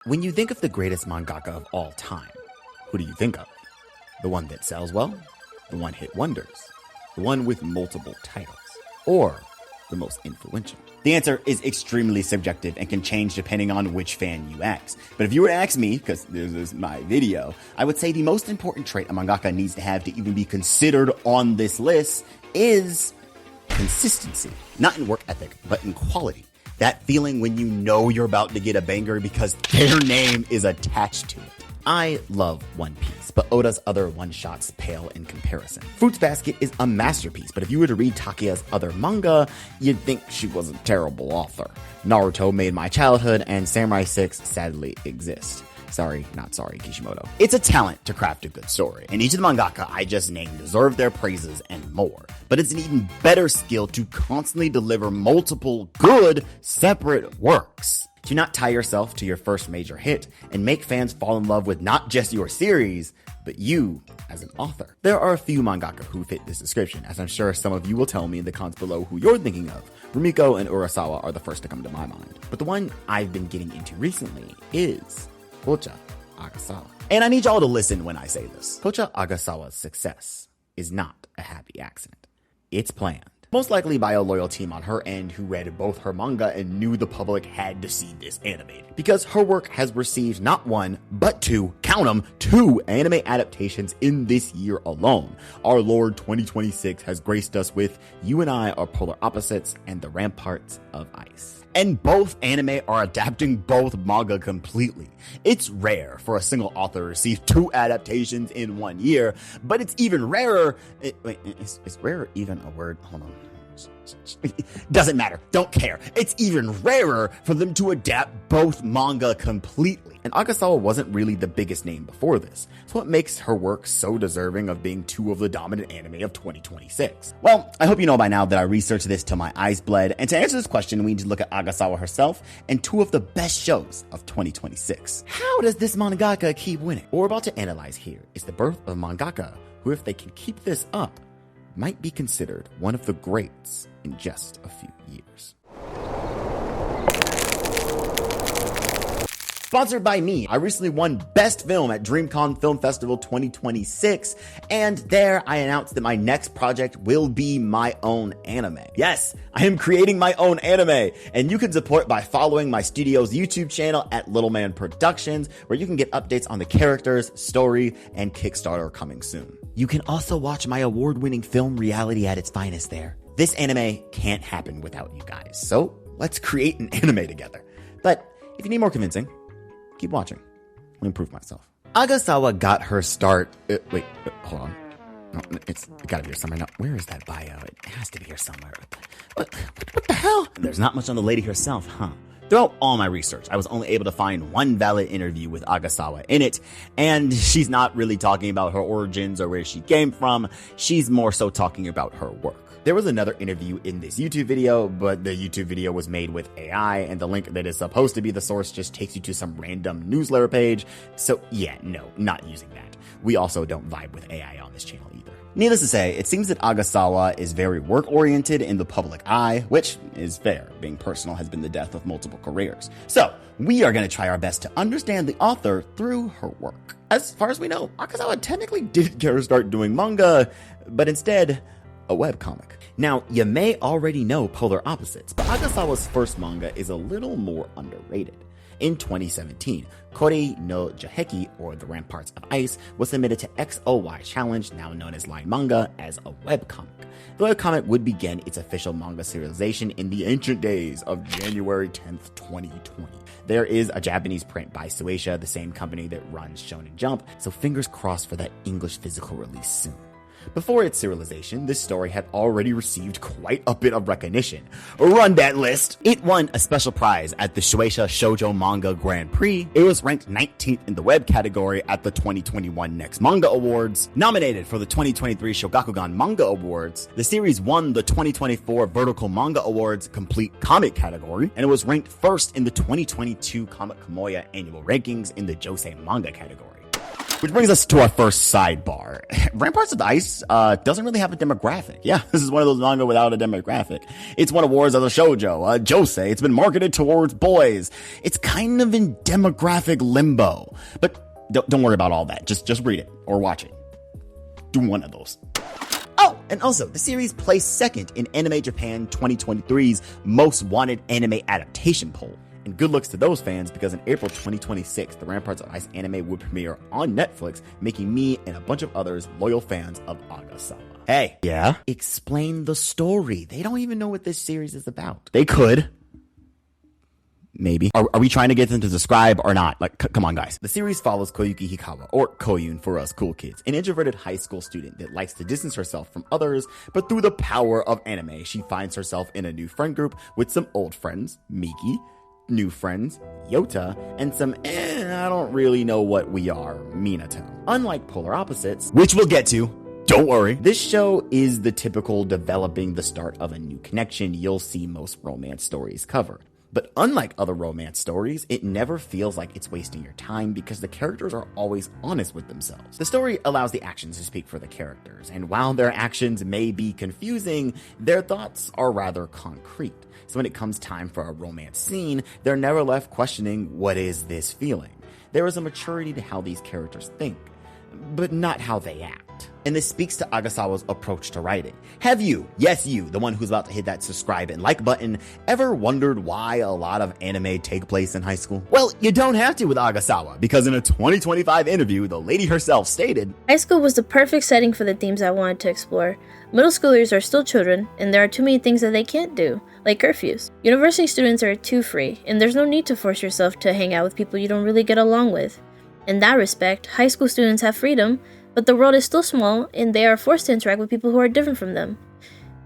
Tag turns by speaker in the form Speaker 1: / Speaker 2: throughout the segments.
Speaker 1: When you think of the greatest mangaka of all time, who do you think of? The one that sells well? The one hit wonders? The one with multiple titles? Or the most influential? The answer is extremely subjective and can change depending on which fan you ask. But if you were to ask me, because this is my video, I would say the most important trait a mangaka needs to have to even be considered on this list is consistency. Not in work ethic, but in quality. That feeling when you know you're about to get a banger because their name is attached to it. I love One Piece, but Oda's other one-shots pale in comparison. Fruits Basket is a masterpiece, but if you were to read Takeya's other manga, you'd think she was a terrible author. Naruto made my childhood, and Samurai 6 sadly exists. Sorry, not sorry, Kishimoto. It's a talent to craft a good story, and each of the mangaka I just named deserve their praises and more. But it's an even better skill to constantly deliver multiple good, separate works. To not tie yourself to your first major hit and make fans fall in love with not just your series, but you as an author. There are a few mangaka who fit this description, as I'm sure some of you will tell me in the comments below who you're thinking of. Rumiko and Urasawa are the first to come to my mind. But the one I've been getting into recently is Koucha Agasawa. And I need y'all to listen when I say this. Koucha Agasawa's success is not a happy accident. It's planned. Most likely by a loyal team on her end who read both her manga and knew the public had to see this animated. Because her work has received not one, but two, count them, two anime adaptations in this year alone. Our Lord 2026 has graced us with You and I Are Polar Opposites and The Ramparts of Ice. And both anime are adapting both manga completely. It's rare for a single author to receive two adaptations in 1 year, but it's even rarer. Is rarer even a word? Hold on. Doesn't matter. Don't care. It's even rarer for them to adapt both manga completely. And Agasawa wasn't really the biggest name before this, so what makes her work so deserving of being two of the dominant anime of 2026? Well, I hope you know by now that I researched this till my eyes bled, and to answer this question, we need to look at Agasawa herself and two of the best shows of 2026. How does this mangaka keep winning? What we're about to analyze here is the birth of a mangaka who, if they can keep this up, might be considered one of the greats in just a few years. Sponsored by me, I recently won Best Film at DreamCon Film Festival 2026, and there I announced that my next project will be my own anime. Yes, I am creating my own anime, and you can support by following my studio's YouTube channel at Little Man Productions, where you can get updates on the characters, story, and Kickstarter coming soon. You can also watch my award-winning film Reality at its finest there. This anime can't happen without you guys, so let's create an anime together. But if you need more convincing, keep watching. I'll improve myself. Agasawa got her start. Hold on. No, it gotta be here somewhere. No, where is that bio? It has to be here somewhere. What the hell? There's not much on the lady herself, huh? Throughout all my research, I was only able to find one valid interview with Agasawa in it, and she's not really talking about her origins or where she came from. She's more so talking about her work. There was another interview in this YouTube video, but the YouTube video was made with AI, and the link that is supposed to be the source just takes you to some random newsletter page. So yeah, no, not using that. We also don't vibe with AI on this channel either. Needless to say, it seems that Agasawa is very work-oriented in the public eye, which is fair, being personal has been the death of multiple careers. So, we are going to try our best to understand the author through her work. As far as we know, Agasawa technically didn't get her start doing manga, but instead, a webcomic. Now, you may already know Polar Opposites, but Agasawa's first manga is a little more underrated. In 2017, Kore no Jaheki, or The Ramparts of Ice, was submitted to XOY Challenge, now known as Line Manga, as a webcomic. The webcomic would begin its official manga serialization in the ancient days of January 10th, 2020. There is a Japanese print by Shueisha, the same company that runs Shonen Jump, so fingers crossed for that English physical release soon. Before its serialization, this story had already received quite a bit of recognition. Run that list! It won a special prize at the Shueisha Shoujo Manga Grand Prix. It was ranked 19th in the web category at the 2021 Next Manga Awards. Nominated for the 2023 Shogakukan Manga Awards, the series won the 2024 Vertical Manga Awards Complete Comic category, and it was ranked first in the 2022 Comic Kamoya annual rankings in the Josei Manga category. Which brings us to our first sidebar. Ramparts of Ice doesn't really have a demographic. Yeah, this is one of those manga without a demographic. It's won awards as a shoujo, a josei. It's been marketed towards boys. It's kind of in demographic limbo. But don't worry about all that. Just read it or watch it. Do one of those. Oh, and also, the series placed second in Anime Japan 2023's Most Wanted Anime Adaptation poll. And good looks to those fans, because in April 2026, the Ramparts of Ice anime would premiere on Netflix, making me and a bunch of others loyal fans of Agasawa. Hey, yeah? Explain the story. They don't even know what this series is about. They could. Maybe. Are we trying to get them to subscribe or not? Like, come on, guys. The series follows Koyuki Hikawa, or Koyun for us cool kids, an introverted high school student that likes to distance herself from others, but through the power of anime, she finds herself in a new friend group with some old friends, Miki, new friends, Yota, and some I don't really know what we are, Minato. Unlike polar opposites, which we'll get to, don't worry, this show is the typical developing the start of a new connection you'll see most romance stories cover. But unlike other romance stories, it never feels like it's wasting your time because the characters are always honest with themselves. The story allows the actions to speak for the characters, and while their actions may be confusing, their thoughts are rather concrete. So when it comes time for a romance scene, they're never left questioning, what is this feeling? There is a maturity to how these characters think, but not how they act. And this speaks to Agasawa's approach to writing. Have you, yes you, the one who's about to hit that subscribe and like button, ever wondered why a lot of anime take place in high school? Well, you don't have to with Agasawa, because in a 2025 interview, the lady herself stated,
Speaker 2: "High school was the perfect setting for the themes I wanted to explore. Middle schoolers are still children, and there are too many things that they can't do, like curfews. University students are too free, and there's no need to force yourself to hang out with people you don't really get along with. In that respect, high school students have freedom, but the world is still small, and they are forced to interact with people who are different from them.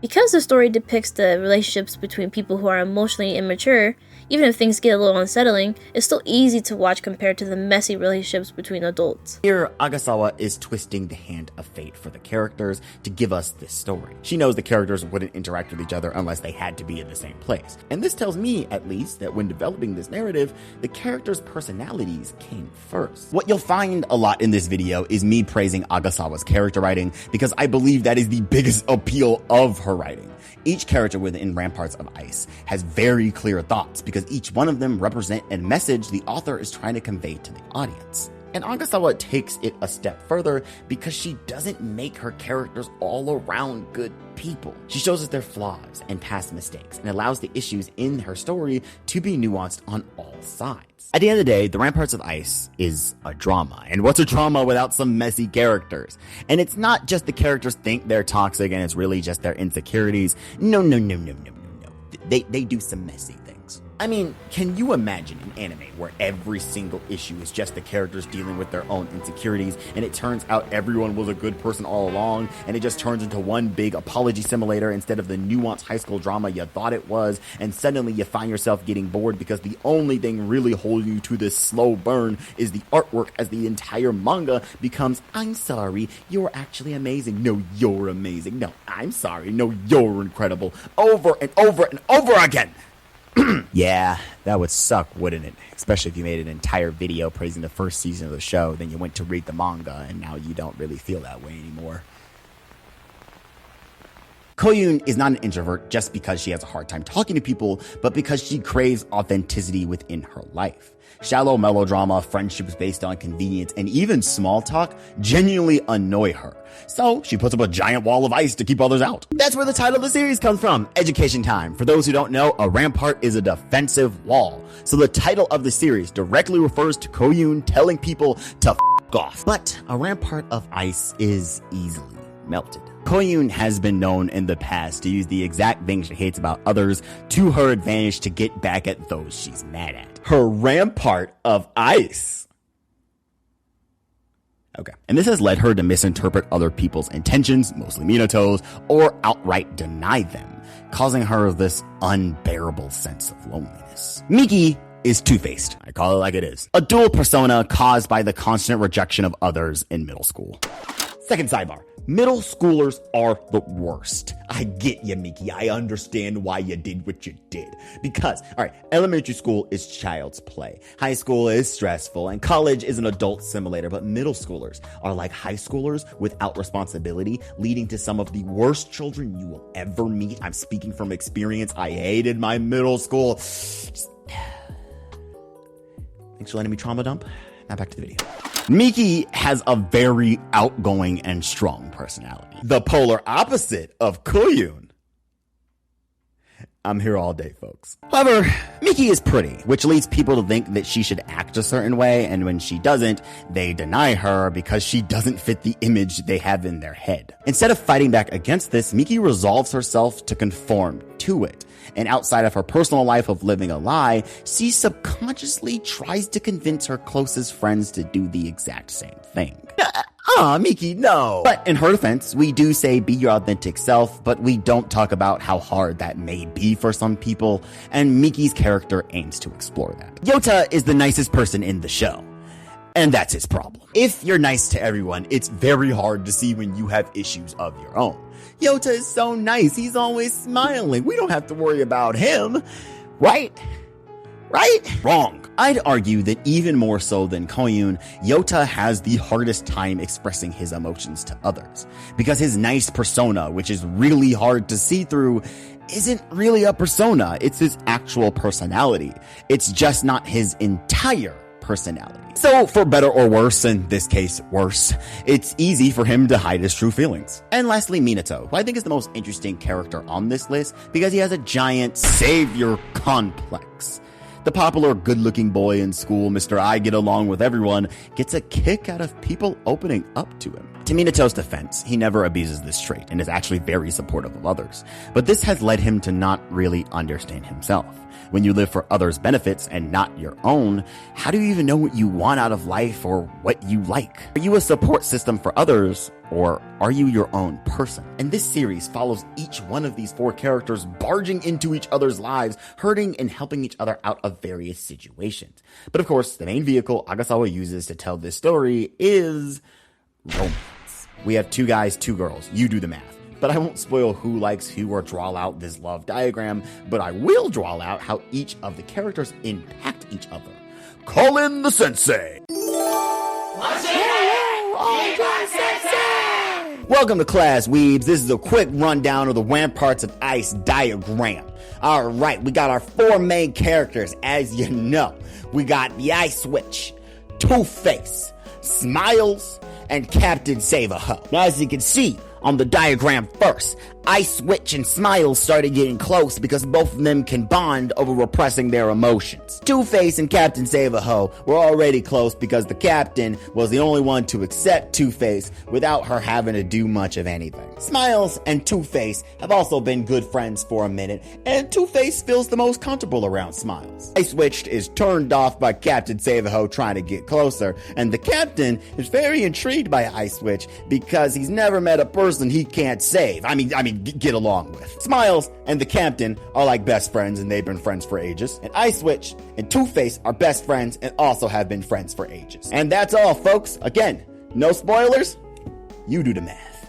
Speaker 2: Because the story depicts the relationships between people who are emotionally immature, even if things get a little unsettling, it's still easy to watch compared to the messy relationships between adults."
Speaker 1: Here, Agasawa is twisting the hand of fate for the characters to give us this story. She knows the characters wouldn't interact with each other unless they had to be in the same place. And this tells me, at least, that when developing this narrative, the characters' personalities came first. What you'll find a lot in this video is me praising Agasawa's character writing, because I believe that is the biggest appeal of her writing. Each character within Ramparts of Ice has very clear thoughts, because each one of them represent a message the author is trying to convey to the audience. And Agasawa takes it a step further because she doesn't make her characters all around good people. She shows us their flaws and past mistakes and allows the issues in her story to be nuanced on all sides. At the end of the day, the Ramparts of Ice is a drama. And what's a drama without some messy characters? And it's not just the characters think they're toxic and it's really just their insecurities. No. They do some messy things. I mean, can you imagine an anime where every single issue is just the characters dealing with their own insecurities, and it turns out everyone was a good person all along, and it just turns into one big apology simulator instead of the nuanced high school drama you thought it was, and suddenly you find yourself getting bored because the only thing really holding you to this slow burn is the artwork, as the entire manga becomes, I'm sorry, you're actually amazing. No, you're amazing. No, I'm sorry. No, you're incredible. Over and over and over again. Yeah, that would suck, wouldn't it? Especially if you made an entire video praising the first season of the show, then you went to read the manga, and now you don't really feel that way anymore. Koyun is not an introvert just because she has a hard time talking to people, but because she craves authenticity within her life. Shallow melodrama, friendships based on convenience, and even small talk genuinely annoy her. So she puts up a giant wall of ice to keep others out. That's where the title of the series comes from, education time. For those who don't know, a rampart is a defensive wall. So the title of the series directly refers to Koyun telling people to f*** off. But a rampart of ice is easily melted. Koyun has been known in the past to use the exact things she hates about others to her advantage to get back at those she's mad at. Her rampart of ice. Okay. And this has led her to misinterpret other people's intentions, mostly Minato's, or outright deny them, causing her this unbearable sense of loneliness. Miki is two-faced. I call it like it is. A dual persona caused by the constant rejection of others in middle school. Second sidebar. Middle schoolers are the worst. I get you, Miki. I understand why you did what you did. Because, alright, elementary school is child's play. High school is stressful, and college is an adult simulator. But middle schoolers are like high schoolers without responsibility, leading to some of the worst children you will ever meet. I'm speaking from experience. I hated my middle school. Thanks for letting me trauma dump. Now back to the video. Miki has a very outgoing and strong personality. The polar opposite of Koyun. I'm here all day, folks. However, Miki is pretty, which leads people to think that she should act a certain way, and when she doesn't, they deny her because she doesn't fit the image they have in their head. Instead of fighting back against this, Miki resolves herself to conform to it. And outside of her personal life of living a lie, she subconsciously tries to convince her closest friends to do the exact same thing. Miki, no. But in her defense, we do say be your authentic self, but we don't talk about how hard that may be for some people, and Miki's character aims to explore that. Yota is the nicest person in the show. And that's his problem. If you're nice to everyone, it's very hard to see when you have issues of your own. Yota is so nice. He's always smiling. We don't have to worry about him. Right? Wrong. I'd argue that even more so than Koyun, Yota has the hardest time expressing his emotions to others. Because his nice persona, which is really hard to see through, isn't really a persona. It's his actual personality. It's just not his entire personality. So, for better or worse, in this case, worse, it's easy for him to hide his true feelings. And lastly, Minato, who I think is the most interesting character on this list because he has a giant savior complex. The popular good-looking boy in school, Mr. I get along with everyone, gets a kick out of people opening up to him. To Minato's defense, he never abuses this trait and is actually very supportive of others. But this has led him to not really understand himself. When you live for others' benefits and not your own, how do you even know what you want out of life or what you like? Are you a support system for others, or are you your own person? And this series follows each one of these four characters barging into each other's lives, hurting and helping each other out of various situations. But of course, the main vehicle Agasawa uses to tell this story is romance. We have 2 guys, 2 girls. You do the math. But I won't spoil who likes who or draw out this love diagram, but I will draw out how each of the characters impact each other. Call in the sensei! Welcome to class, weebs. This is a quick rundown of the Ramparts of Ice diagram. Alright, we got our 4 main characters, as you know. We got the Ice Switch, Two-Face, Smiles, and Captain Save-A-Ho. Now, as you can see on the diagram first, Ice Switch and Smiles started getting close because both of them can bond over repressing their emotions. Two-Face and Captain Save-A-Ho were already close because the captain was the only one to accept Two-Face without her having to do much of anything. Smiles and Two-Face have also been good friends for a minute, and Two-Face feels the most comfortable around Smiles. Ice Switch is turned off by Captain Save-A-Ho trying to get closer, and the captain is very intrigued by Ice Switch because he's never met a person he can't save. I mean, get along with. Smiles and the captain are like best friends, and they've been friends for ages. And Ice Switch and Two-Face are best friends and also have been friends for ages. And that's all, folks. Again, no spoilers. You do the math.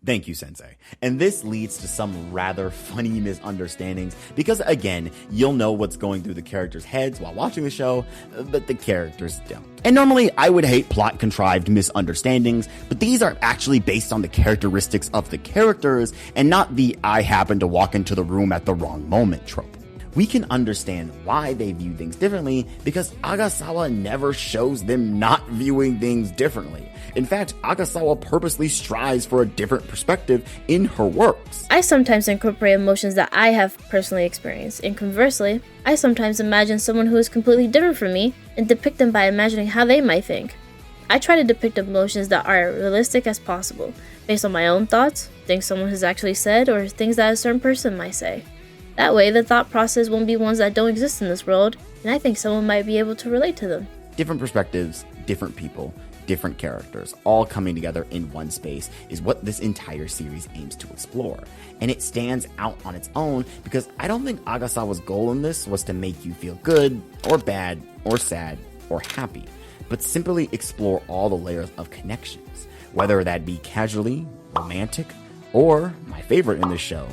Speaker 1: Thank you, Sensei. And this leads to some rather funny misunderstandings because, again, you'll know what's going through the characters' heads while watching the show, but the characters don't. And normally, I would hate plot-contrived misunderstandings, but these are actually based on the characteristics of the characters and not the I happen to walk into the room at the wrong moment trope. We can understand why they view things differently because Agasawa never shows them not viewing things differently. In fact, Agasawa purposely strives for a different perspective in her works.
Speaker 2: I sometimes incorporate emotions that I have personally experienced, and conversely, I sometimes imagine someone who is completely different from me and depict them by imagining how they might think. I try to depict emotions that are realistic as possible, based on my own thoughts, things someone has actually said, or things that a certain person might say. That way, the thought process won't be ones that don't exist in this world, and I think someone might be able to relate to them.
Speaker 1: Different perspectives, different people, different characters, all coming together in one space is what this entire series aims to explore. And it stands out on its own because I don't think Agasawa's goal in this was to make you feel good, or bad, or sad, or happy. but simply explore all the layers of connections, whether that be casually, romantic, or, my favorite in this show,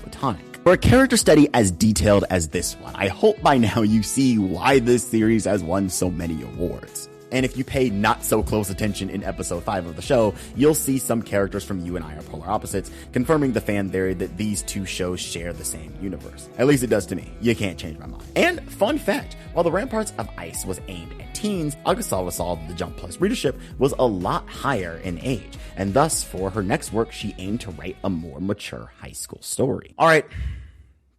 Speaker 1: platonic. For a character study as detailed as this one, I hope by now you see why this series has won so many awards. And if you pay not so close attention in episode 5 of the show, you'll see some characters from You and I Are Polar Opposites, confirming the fan theory that these two shows share the same universe. At least it does to me. You can't change my mind. And fun fact, while the Ramparts of Ice was aimed at teens, Agasawa saw that the Jump Plus readership was a lot higher in age, and thus for her next work, she aimed to write a more mature high school story. All right,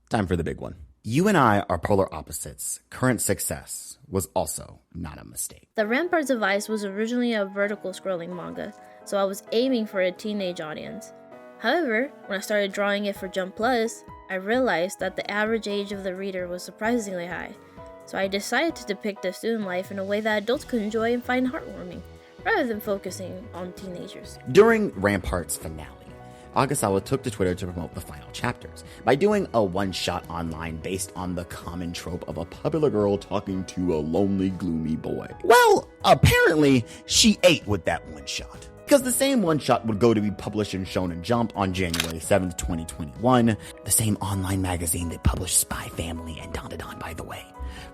Speaker 1: time for the big one. You and I Are Polar Opposites' current success was also not a mistake.
Speaker 2: The Ramparts of Ice was originally a vertical scrolling manga, so I was aiming for a teenage audience. However, when I started drawing it for Jump Plus, I realized that the average age of the reader was surprisingly high, so I decided to depict the student life in a way that adults could enjoy and find heartwarming, rather than focusing on teenagers.
Speaker 1: During Ramparts' finale, Agasawa took to Twitter to promote the final chapters by doing a one-shot online based on the common trope of a popular girl talking to a lonely, gloomy boy. Well, apparently, she ate with that one-shot, because the same one-shot would go to be published in Shonen Jump on January 7th, 2021, the same online magazine that published Spy Family and Dan Dan, by the way.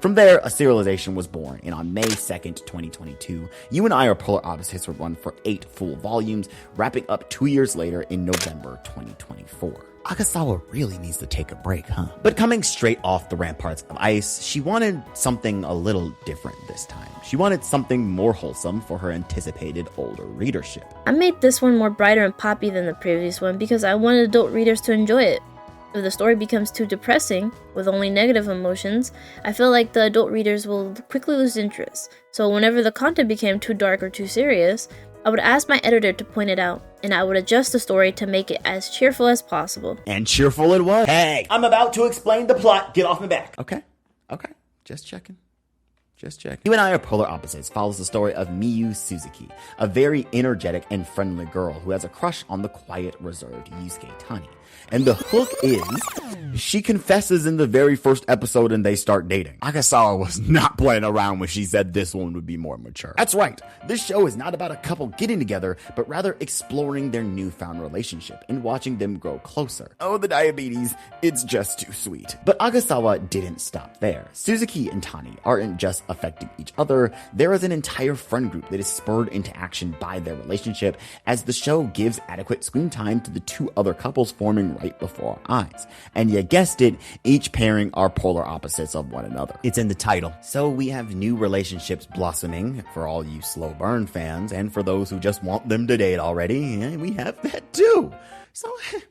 Speaker 1: From there, a serialization was born, and on May 2nd, 2022, You and I Are Polar Opposites would run for 8 full volumes, wrapping up 2 years later in November 2024. Agasawa really needs to take a break, huh? But coming straight off the Ramparts of Ice, she wanted something a little different this time. She wanted something more wholesome for her anticipated older readership.
Speaker 2: I made this one more brighter and poppy than the previous one because I wanted adult readers to enjoy it. If the story becomes too depressing, with only negative emotions, I feel like the adult readers will quickly lose interest. So whenever the content became too dark or too serious, I would ask my editor to point it out, and I would adjust the story to make it as cheerful as possible.
Speaker 1: And cheerful it was. Hey, I'm about to explain the plot. Get off my back. Okay. Just checking. You and I Are Polar Opposites follows the story of Miyu Suzuki, a very energetic and friendly girl who has a crush on the quiet, reserved Yusuke Tani. And the hook is, she confesses in the very first episode and they start dating. Agasawa was not playing around when she said this one would be more mature. That's right, this show is not about a couple getting together, but rather exploring their newfound relationship and watching them grow closer. Oh, the diabetes, it's just too sweet. But Agasawa didn't stop there. Suzuki and Tani aren't just affecting each other, there is an entire friend group that is spurred into action by their relationship as the show gives adequate screen time to the two other couples forming right before our eyes. And you guessed it, each pairing are polar opposites of one another. It's in the title. So we have new relationships blossoming for all you slow burn fans, and for those who just want them to date already, and we have that too. So I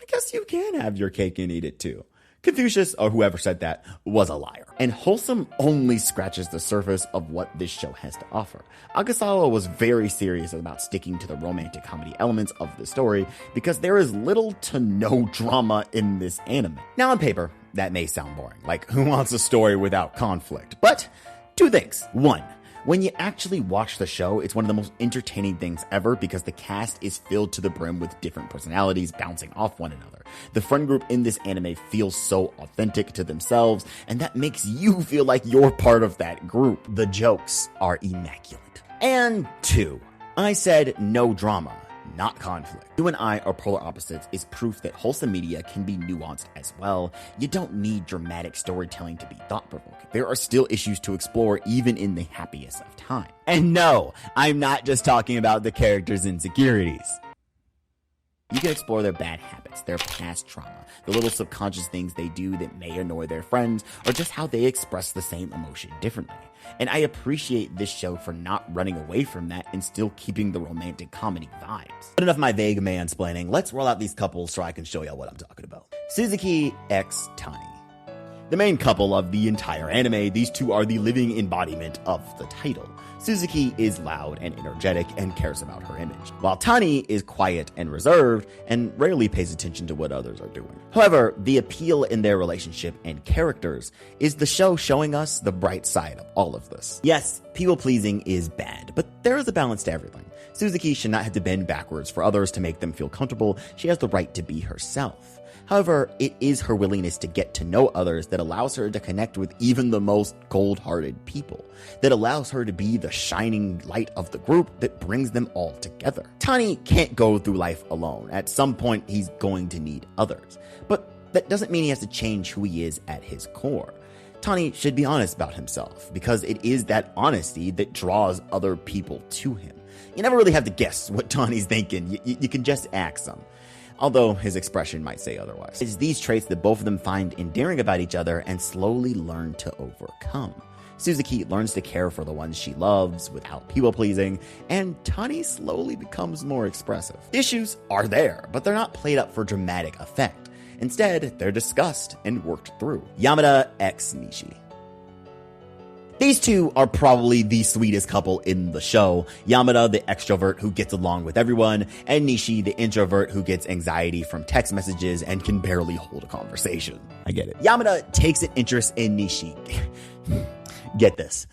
Speaker 1: guess you can have your cake and eat it too. Confucius, or whoever said that, was a liar. And Wholesome only scratches the surface of what this show has to offer. Agasawa was very serious about sticking to the romantic comedy elements of the story because there is little to no drama in this anime. Now on paper, that may sound boring, like who wants a story without conflict? But two things. One, when you actually watch the show, it's one of the most entertaining things ever because the cast is filled to the brim with different personalities bouncing off one another. The friend group in this anime feels so authentic to themselves, and that makes you feel like you're part of that group. The jokes are immaculate. And two, I said no drama, not conflict. You and I Are Polar Opposites is proof that wholesome media can be nuanced as well. You don't need dramatic storytelling to be thought-provoking. There are still issues to explore even in the happiest of time. And no, I'm not just talking about the characters' insecurities. You can explore their bad habits, their past trauma, the little subconscious things they do that may annoy their friends, or just how they express the same emotion differently. And I appreciate this show for not running away from that and still keeping the romantic comedy vibes. But enough of my vague mansplaining, let's roll out these couples so I can show y'all what I'm talking about. Suzuki x Tani. The main couple of the entire anime, these two are the living embodiment of the title. Suzuki is loud and energetic and cares about her image, while Tani is quiet and reserved and rarely pays attention to what others are doing. However, the appeal in their relationship and characters is the show showing us the bright side of all of this. Yes, people-pleasing is bad, but there is a balance to everything. Suzuki should not have to bend backwards for others to make them feel comfortable. She has the right to be herself. However, it is her willingness to get to know others that allows her to connect with even the most cold-hearted people, that allows her to be the shining light of the group that brings them all together. Tani can't go through life alone. At some point, he's going to need others. But that doesn't mean he has to change who he is at his core. Tani should be honest about himself, because it is that honesty that draws other people to him. You never really have to guess what Tani's thinking. You can just ask him. Although his expression might say otherwise. It's these traits that both of them find endearing about each other and slowly learn to overcome. Suzuki learns to care for the ones she loves without people-pleasing, and Tani slowly becomes more expressive. Issues are there, but they're not played up for dramatic effect. Instead, they're discussed and worked through. Yamada x Nishi. These two are probably the sweetest couple in the show. Yamada, the extrovert who gets along with everyone, and Nishi, the introvert who gets anxiety from text messages and can barely hold a conversation. I get it. Yamada takes an interest in Nishi. Get this.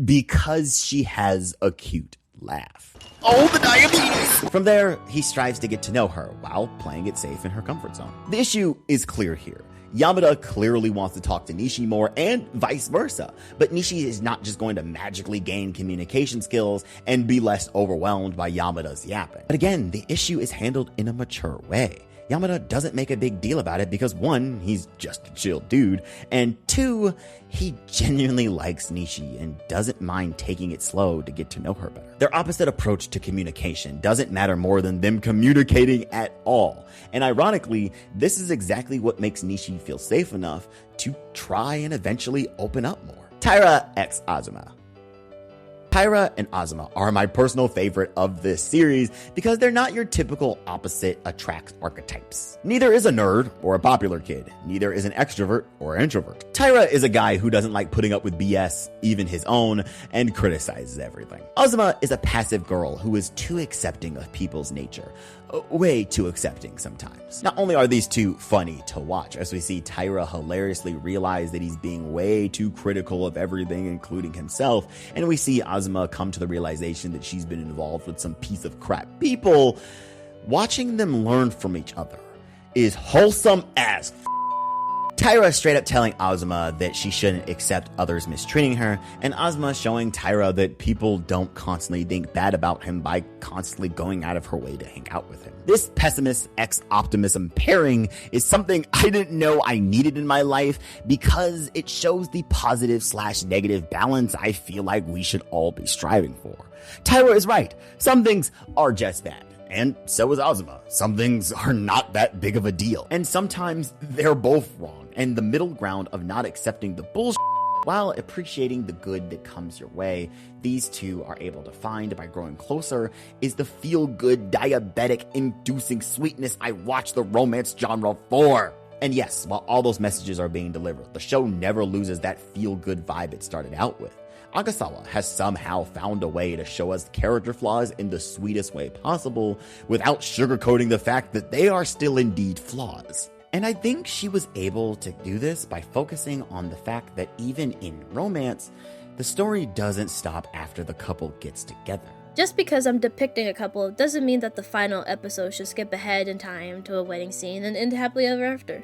Speaker 1: Because she has a cute laugh. Oh, the diabetes! From there, he strives to get to know her while playing it safe in her comfort zone. The issue is clear here. Yamada clearly wants to talk to Nishi more and vice versa, but Nishi is not just going to magically gain communication skills and be less overwhelmed by Yamada's yapping. But again, the issue is handled in a mature way. Yamada doesn't make a big deal about it because 1, he's just a chill dude, and 2, he genuinely likes Nishi and doesn't mind taking it slow to get to know her better. Their opposite approach to communication doesn't matter more than them communicating at all. And ironically, this is exactly what makes Nishi feel safe enough to try and eventually open up more. Taira x Azuma. Taira and Azuma are my personal favorite of this series because they're not your typical opposite attract archetypes. Neither is a nerd or a popular kid. Neither is an extrovert or an introvert. Taira is a guy who doesn't like putting up with BS, even his own, and criticizes everything. Azuma is a passive girl who is too accepting of people's nature. Way too accepting sometimes. Not only are these two funny to watch, as we see Taira hilariously realize that he's being way too critical of everything, including himself, and we see Azuma come to the realization that she's been involved with some piece of crap people, watching them learn from each other is wholesome as Taira straight up telling Azuma that she shouldn't accept others mistreating her, and Azuma showing Taira that people don't constantly think bad about him by constantly going out of her way to hang out with him. This pessimist x-optimism pairing is something I didn't know I needed in my life because it shows the positive/negative balance I feel like we should all be striving for. Taira is right. Some things are just bad. And so is Azuma. Some things are not that big of a deal. And sometimes they're both wrong. And the middle ground of not accepting the bullshit while appreciating the good that comes your way, these two are able to find by growing closer is the feel-good, diabetic-inducing sweetness I watch the romance genre for. And yes, while all those messages are being delivered, the show never loses that feel-good vibe it started out with. Agasawa has somehow found a way to show us character flaws in the sweetest way possible without sugarcoating the fact that they are still indeed flaws. And I think she was able to do this by focusing on the fact that even in romance, the story doesn't stop after the couple gets together.
Speaker 2: Just because I'm depicting a couple doesn't mean that the final episode should skip ahead in time to a wedding scene and end happily ever after.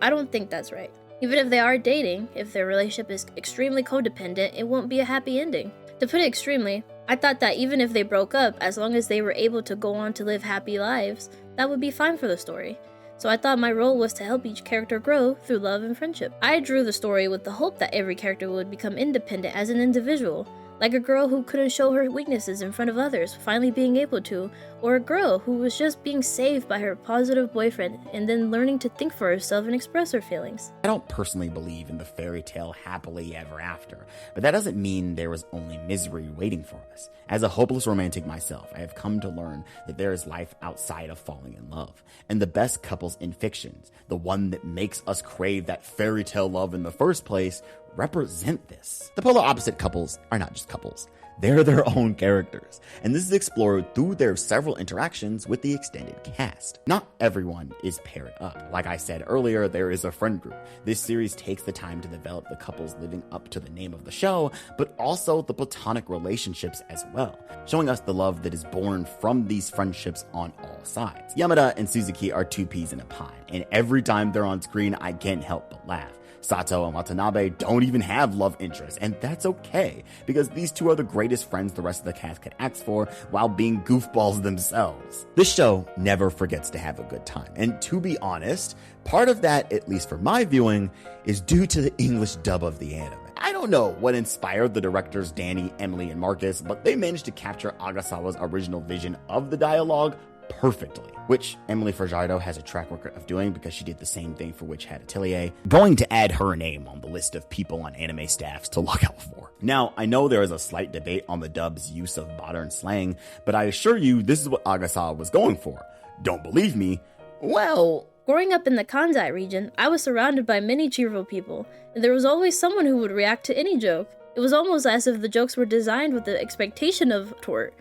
Speaker 2: I don't think that's right. Even if they are dating, if their relationship is extremely codependent, it won't be a happy ending. To put it extremely, I thought that even if they broke up, as long as they were able to go on to live happy lives, that would be fine for the story. So I thought my role was to help each character grow through love and friendship. I drew the story with the hope that every character would become independent as an individual, like a girl who couldn't show her weaknesses in front of others, finally being able to, or a girl who was just being saved by her positive boyfriend and then learning to think for herself and express her feelings.
Speaker 1: I don't personally believe in the fairy tale happily ever after, but that doesn't mean there was only misery waiting for us. As a hopeless romantic myself, I have come to learn that there is life outside of falling in love, and the best couples in fictions, the one that makes us crave that fairy tale love in the first place, represent this. The polar opposite couples are not just couples. They're their own characters, and this is explored through their several interactions with the extended cast. Not everyone is paired up. Like I said earlier, there is a friend group. This series takes the time to develop the couples living up to the name of the show, but also the platonic relationships as well, showing us the love that is born from these friendships on all sides. Yamada and Suzuki are two peas in a pod, and every time they're on screen, I can't help but laugh. Sato and Watanabe don't even have love interests, and that's okay, because these two are the greatest friends the rest of the cast could ask for while being goofballs themselves. This show never forgets to have a good time, and to be honest, part of that, at least for my viewing, is due to the English dub of the anime. I don't know what inspired the directors Danny, Emily, and Marcus, but they managed to capture Agasawa's original vision of the dialogue perfectly, which Emily Fajardo has a track record of doing because she did the same thing for Witch Hat Atelier. Going to add her name on the list of people on anime staffs to look out for. Now, I know there is a slight debate on the dub's use of modern slang, but I assure you this is what Agasawa was going for. Don't believe me? Well,
Speaker 2: growing up in the Kansai region, I was surrounded by many cheerful people, and there was always someone who would react to any joke. It was almost as if the jokes were designed with the expectation of tort.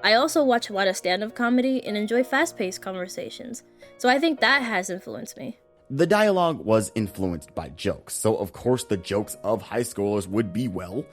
Speaker 2: I also watch a lot of stand-up comedy and enjoy fast-paced conversations, so I think that has influenced me.
Speaker 1: The dialogue was influenced by jokes, so of course the jokes of high schoolers would be, well,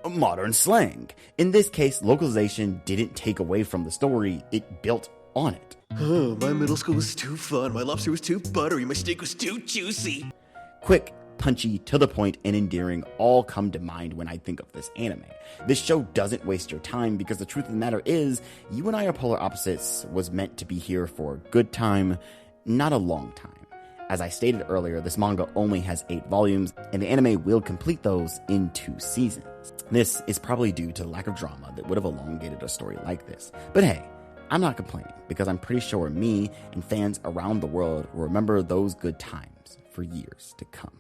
Speaker 1: modern slang. In this case, localization didn't take away from the story, it built on it.
Speaker 3: Oh, my middle school was too fun, my lobster was too buttery, my steak was too juicy.
Speaker 1: Quick, punchy, to the point, and endearing all come to mind when I think of this anime. This show doesn't waste your time because the truth of the matter is, You and I Are Polar Opposites was meant to be here for a good time, not a long time. As I stated earlier, this manga only has 8 volumes, and the anime will complete those in 2 seasons. This is probably due to the lack of drama that would have elongated a story like this. But hey, I'm not complaining, because I'm pretty sure me and fans around the world will remember those good times for years to come.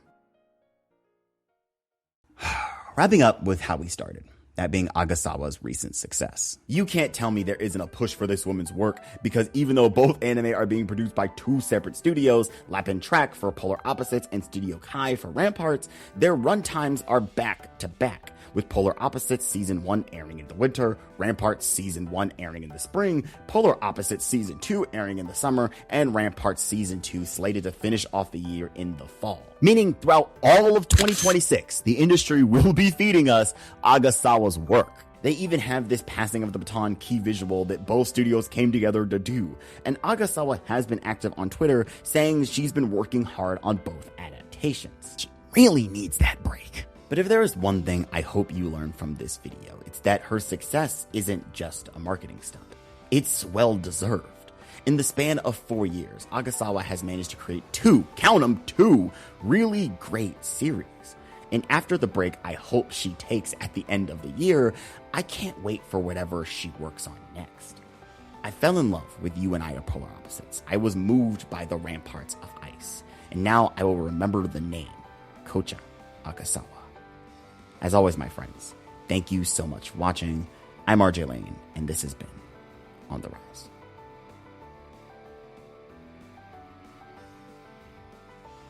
Speaker 1: Wrapping up with how we started, that being Agasawa's recent success. You can't tell me there isn't a push for this woman's work, because even though both anime are being produced by 2 separate studios, Lap and Track for Polar Opposites and Studio Kai for Ramparts, their runtimes are back to back, with Polar Opposites Season 1 airing in the winter, Ramparts Season 1 airing in the spring, Polar Opposites Season 2 airing in the summer, and Ramparts Season 2 slated to finish off the year in the fall. Meaning throughout all of 2026, the industry will be feeding us Agasawa's work. They even have this passing of the baton key visual that both studios came together to do, and Agasawa has been active on Twitter saying she's been working hard on both adaptations. She really needs that break. But if there is one thing I hope you learn from this video, it's that her success isn't just a marketing stunt. It's well-deserved. In the span of 4 years, Agasawa has managed to create 2, count them, 2 really great series. And after the break I hope she takes at the end of the year, I can't wait for whatever she works on next. I fell in love with You and I Are Polar Opposites. I was moved by the Ramparts of Ice. And now I will remember the name, Koucha Agasawa. As always, my friends, thank you so much for watching. I'm RJ Lane, and this has been On the Rise.